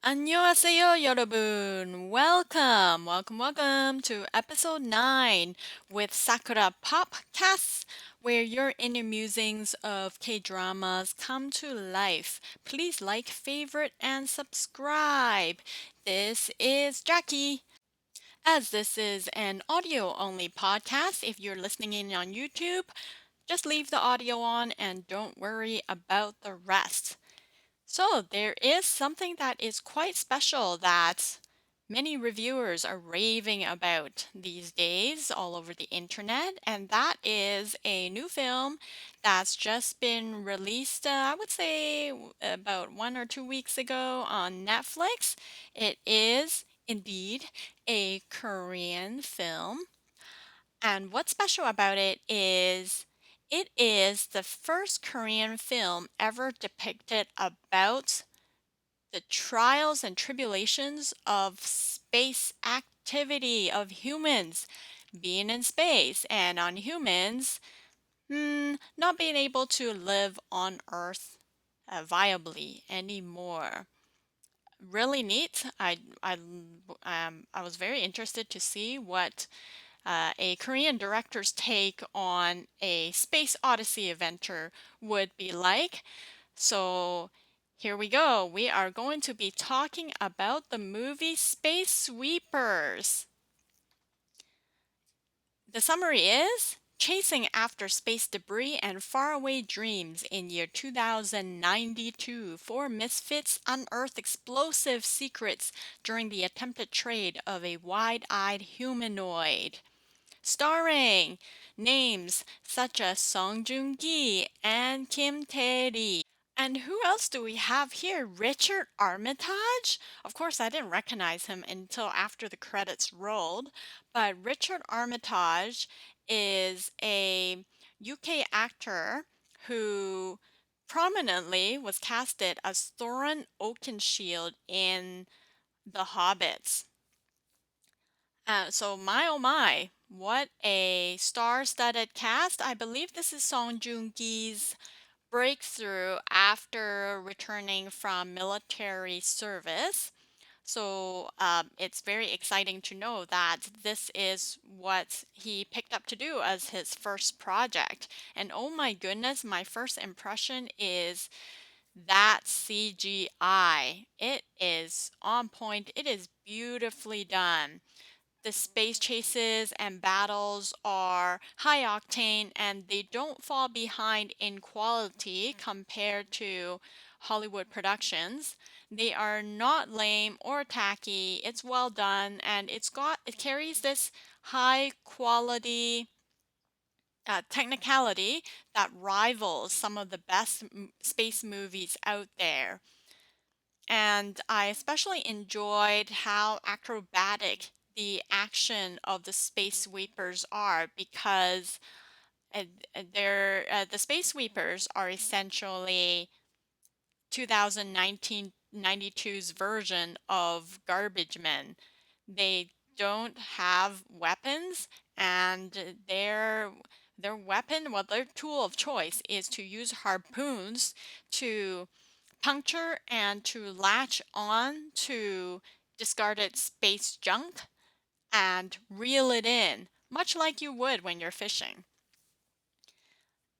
안녕하세요, 여러분. Welcome to episode 9 with Sakura Pop Cast, where your inner musings of K-dramas come to life. Please like, favorite, and subscribe. This is Jackie. As this is an audio only podcast, if you're listening in on YouTube, just leave the audio on and don't worry about the rest. So, there is something that is quite special that many reviewers are raving about these days all over the internet, and that is a new film that's just been released, I would say about 1 or 2 weeks ago on Netflix. It is indeed a Korean film, and what's special about it is the first Korean film ever depicted about the trials and tribulations of space activity, of humans being in space and on humans not being able to live on Earth viably anymore. Really neat. I was very interested to see what a Korean director's take on a space odyssey adventure would be like. So here we go. We are going to be talking about the movie Space Sweepers. The summary is chasing after space debris and faraway dreams in year 2092, four misfits unearth explosive secrets during the attempted trade of a wide-eyed humanoid. Starring names such as Song Joong Ki and Tae Ri. And who else do we have here? Richard Armitage? Of course, I didn't recognize him until after the credits rolled, but Richard Armitage is a UK actor who prominently was casted as Thorin Oakenshield in The Hobbits. So my oh my, what a star-studded cast. I believe this is Song Joong Ki's breakthrough after returning from military service. So it's very exciting to know that this is what he picked up to do as his first project. And oh my goodness, my first impression is that CGI. It is on point. It is beautifully done. The space chases and battles are high octane and they don't fall behind in quality compared to Hollywood productions. They are not lame or tacky. It's well done and it carries this high quality technicality that rivals some of the best space movies out there. And I especially enjoyed how acrobatic the action of the space sweepers are because the space sweepers are essentially 2019-92's version of garbage men. They don't have weapons and their weapon, well, their tool of choice is to use harpoons to puncture and to latch on to discarded space junk and reel it in, much like you would when you're fishing.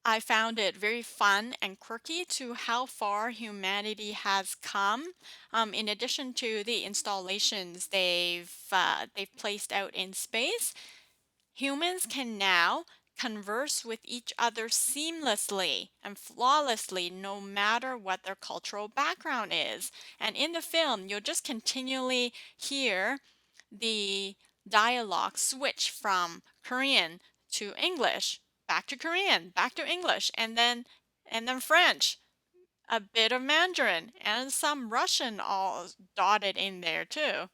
I found it very fun and quirky to how far humanity has come. In addition to the installations they've placed out in space, humans can now converse with each other seamlessly and flawlessly no matter what their cultural background is. And in the film, you'll just continually hear the dialogue switch from Korean to English, back to Korean, back to English, and then French, a bit of Mandarin, and some Russian all dotted in there too.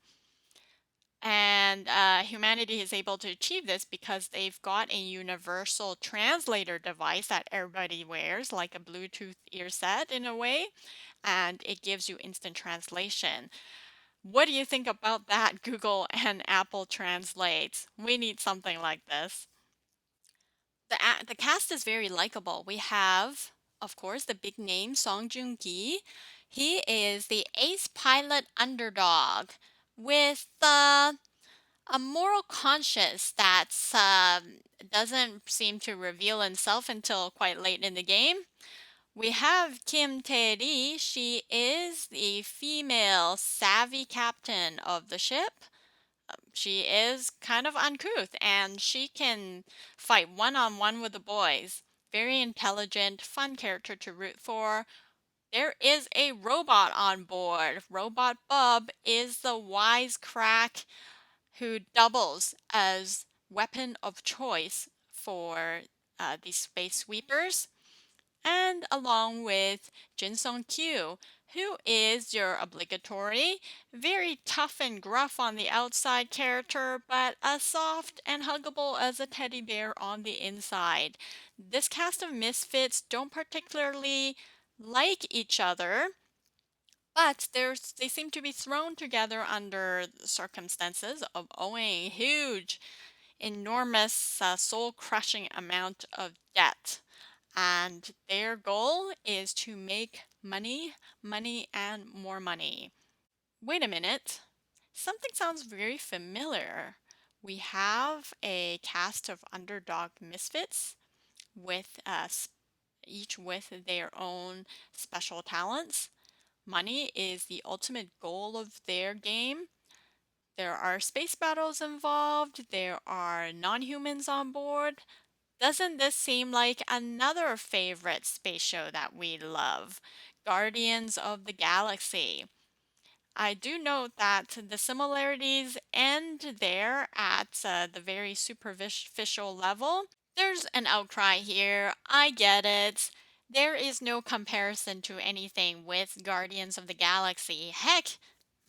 And humanity is able to achieve this because they've got a universal translator device that everybody wears, like a Bluetooth ear set in a way, and it gives you instant translation. What do you think about that, Google and Apple Translate? We need something like this. The cast is very likable. We have, of course, the big name Song Joong Ki. He is the ace pilot underdog with a moral conscience that doesn't seem to reveal himself until quite late in the game. We have Kim Tae Ri. She is the female savvy captain of the ship. She is kind of uncouth and she can fight one on one with the boys. Very intelligent, fun character to root for. There is a robot on board. Robot Bub is the wisecrack who doubles as weapon of choice for these space sweepers, and along with Song Ki, who is your obligatory, very tough and gruff on the outside character, but as soft and huggable as a teddy bear on the inside. This cast of misfits don't particularly like each other, but they seem to be thrown together under the circumstances of owing a huge, enormous, soul-crushing amount of debt. And their goal is to make money, money, and more money. Wait a minute. Something sounds very familiar. We have a cast of underdog misfits with each with their own special talents. Money is the ultimate goal of their game. There are space battles involved. There are non-humans on board. Doesn't this seem like another favorite space show that we love? Guardians of the Galaxy. I do note that the similarities end there at the very superficial level. There's an outcry here. I get it. There is no comparison to anything with Guardians of the Galaxy. Heck,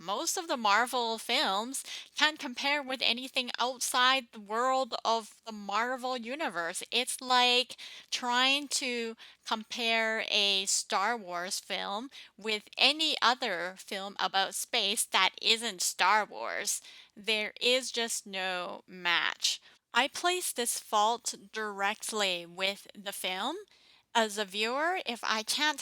most of the Marvel films can't compare with anything outside the world of the Marvel universe. It's like trying to compare a Star Wars film with any other film about space that isn't Star Wars. There is just no match. I place this fault directly with the film. As a viewer, if I can't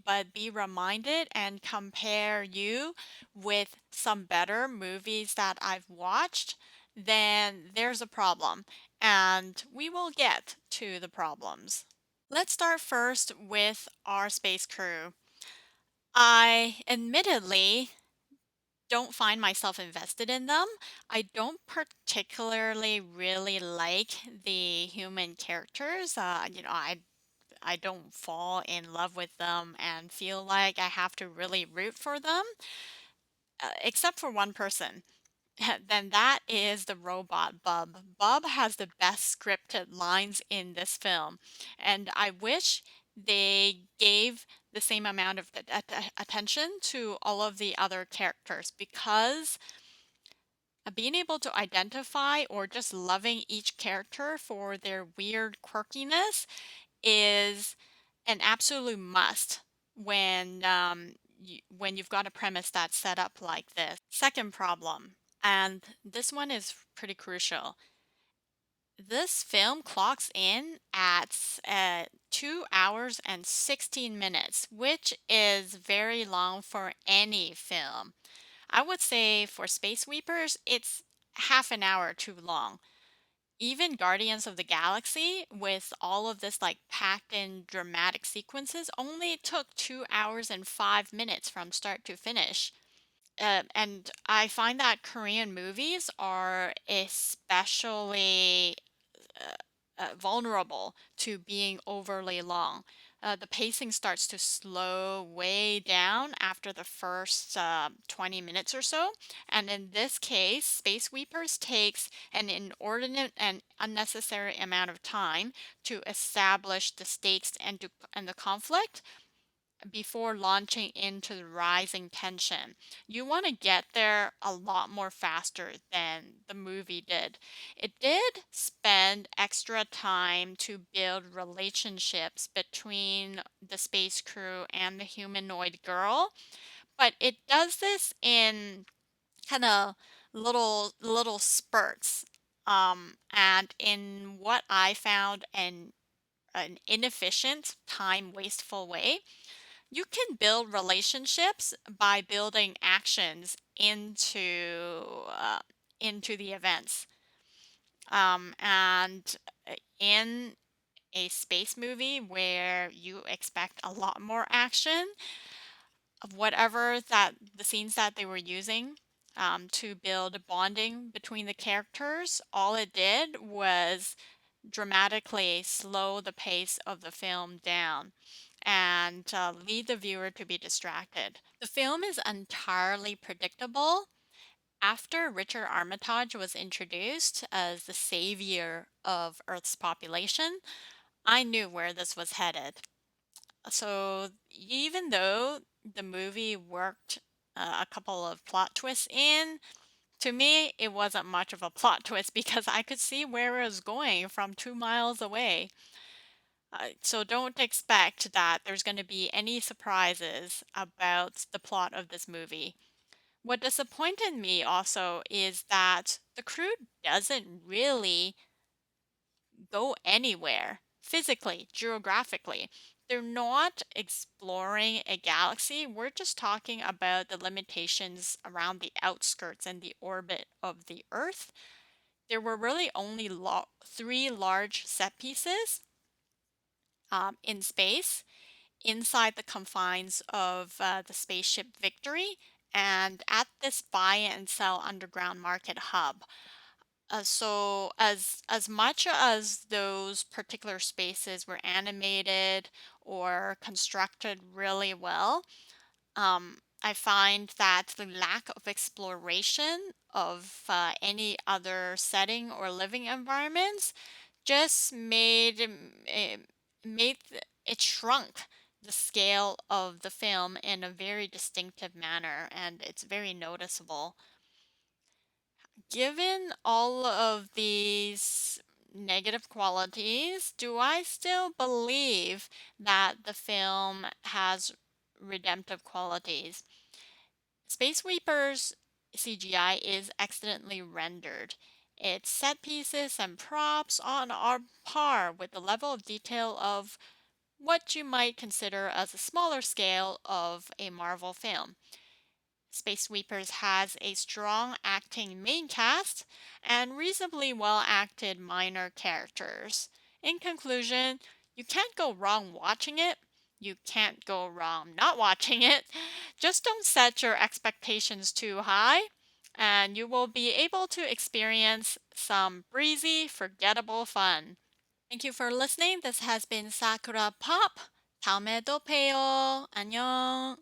but be reminded and compare you with some better movies that I've watched, then there's a problem, and we will get to the problems. Let's start first with our space crew. I admittedly don't find myself invested in them. I don't particularly really like the human characters. I don't fall in love with them and feel like I have to really root for them, except for one person. Then that is the robot Bub. Bub has the best scripted lines in this film, and I wish they gave the same amount of attention to all of the other characters because being able to identify or just loving each character for their weird quirkiness is an absolute must when you've got a premise that's set up like this. Second problem, and this one is pretty crucial. This film clocks in at 2 hours and 16 minutes, which is very long for any film. I would say for Space Sweepers, it's half an hour too long. Even Guardians of the Galaxy, with all of this like packed in dramatic sequences, only took 2 hours and 5 minutes from start to finish. And I find that Korean movies are especially vulnerable to being overly long. The pacing starts to slow way down after the first 20 minutes or so. And in this case, Space Sweepers takes an inordinate and unnecessary amount of time to establish the stakes and the conflict before launching into the rising tension. You want to get there a lot more faster than the movie did. It did spend extra time to build relationships between the space crew and the humanoid girl, but it does this in kind of little spurts. And in what I found an inefficient, time wasteful way. You can build relationships by building actions into the events. And in a space movie where you expect a lot more action of whatever that the scenes that they were using to build bonding between the characters, all it did was dramatically slow the pace of the film down and lead the viewer to be distracted. The film is entirely predictable. After Richard Armitage was introduced as the savior of Earth's population, I knew where this was headed. So even though the movie worked a couple of plot twists in, to me, it wasn't much of a plot twist because I could see where it was going from 2 miles away. So don't expect that there's going to be any surprises about the plot of this movie. What disappointed me also is that the crew doesn't really go anywhere physically, geographically. They're not exploring a galaxy. We're just talking about the limitations around the outskirts and the orbit of the Earth. There were really only three large set pieces in space inside the confines of the spaceship Victory and at this buy and sell underground market hub. So as much as those particular spaces were animated or constructed really well, I find that the lack of exploration of any other setting or living environments just it shrunk the scale of the film in a very distinctive manner, and it's very noticeable. Given all of these negative qualities, do I still believe that the film has redemptive qualities? Space Reaper's CGI is excellently rendered. Its set pieces and props on are par with the level of detail of what you might consider as a smaller scale of a Marvel film. Space Sweepers has a strong acting main cast and reasonably well acted minor characters. In conclusion, you can't go wrong watching it. You can't go wrong not watching it. Just don't set your expectations too high, and you will be able to experience some breezy, forgettable fun. Thank you for listening. This has been Sakura Pop. 다음에 또 봬요. 안녕.